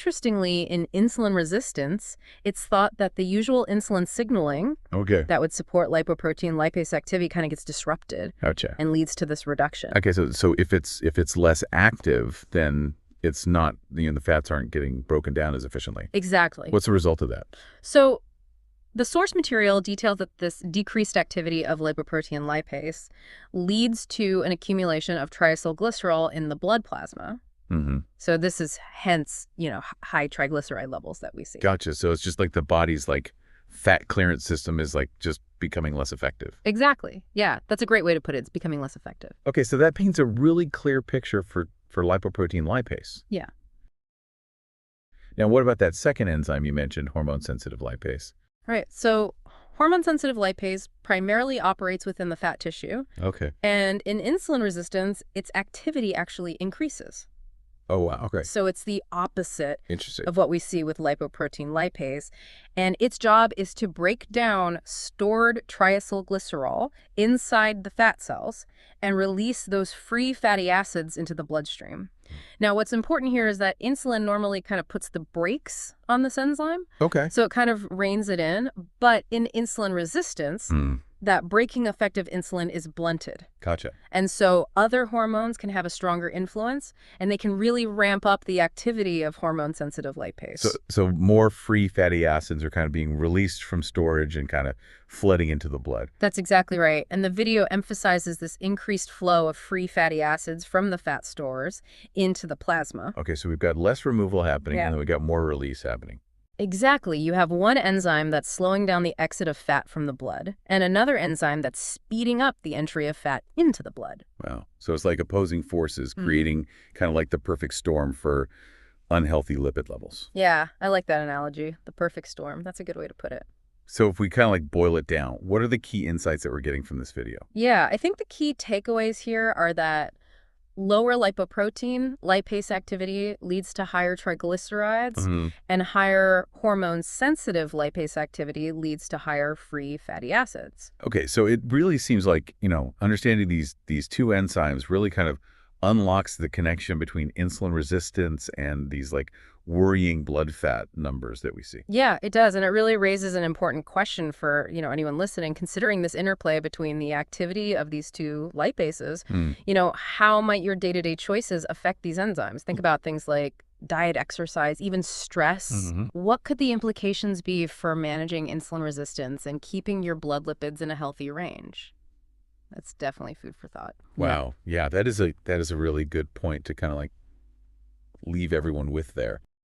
interestingly, in insulin resistance, it's thought that the usual insulin signaling that would support lipoprotein lipase activity kind of gets disrupted and leads to this reduction. Okay, so if it's less active, then it's not, the fats aren't getting broken down as efficiently. Exactly. What's the result of that? So the source material details that this decreased activity of lipoprotein lipase leads to an accumulation of triacylglycerol in the blood plasma. So this is hence, high triglyceride levels that we see. Gotcha. So it's just like the body's fat clearance system is just becoming less effective. Exactly. Yeah, that's a great way to put it. It's becoming less effective. Okay, so that paints a really clear picture for lipoprotein lipase. Yeah. Now, what about that second enzyme you mentioned, hormone-sensitive lipase? Right. So hormone-sensitive lipase primarily operates within the fat tissue. Okay. And in insulin resistance, its activity actually increases. Oh, wow. Okay. So it's the opposite Interesting. of what we see with lipoprotein lipase. And its job is to break down stored triacylglycerol inside the fat cells and release those free fatty acids into the bloodstream. Now, what's important here is that insulin normally kind of puts the brakes on this enzyme. Okay. So it kind of reins it in. But in insulin resistance, that braking effect of insulin is blunted. Gotcha. And so other hormones can have a stronger influence, and they can really ramp up the activity of hormone-sensitive lipase. So more free fatty acids are kind of being released from storage and kind of flooding into the blood. That's exactly right. And the video emphasizes this increased flow of free fatty acids from the fat stores into the plasma. Okay, so we've got less removal happening, and then we've got more release happening. Exactly. You have one enzyme that's slowing down the exit of fat from the blood, and another enzyme that's speeding up the entry of fat into the blood. Wow. So it's like opposing forces creating kind of like the perfect storm for unhealthy lipid levels. Yeah, I like that analogy. The perfect storm. That's a good way to put it. So if we kind of boil it down, what are the key insights that we're getting from this video? Yeah, I think the key takeaways here are that lower lipoprotein lipase activity leads to higher triglycerides, and higher hormone-sensitive lipase activity leads to higher free fatty acids. Okay, so it really seems like, understanding these two enzymes really kind of unlocks the connection between insulin resistance and these worrying blood fat numbers that we see. Yeah, it does. And it really raises an important question for, anyone listening, considering this interplay between the activity of these two lipases. How might your day-to-day choices affect these enzymes? Think about things like diet, exercise, even stress. What could the implications be for managing insulin resistance and keeping your blood lipids in a healthy range? That's definitely food for thought. Wow. Yeah, that is a really good point to kind of leave everyone with there.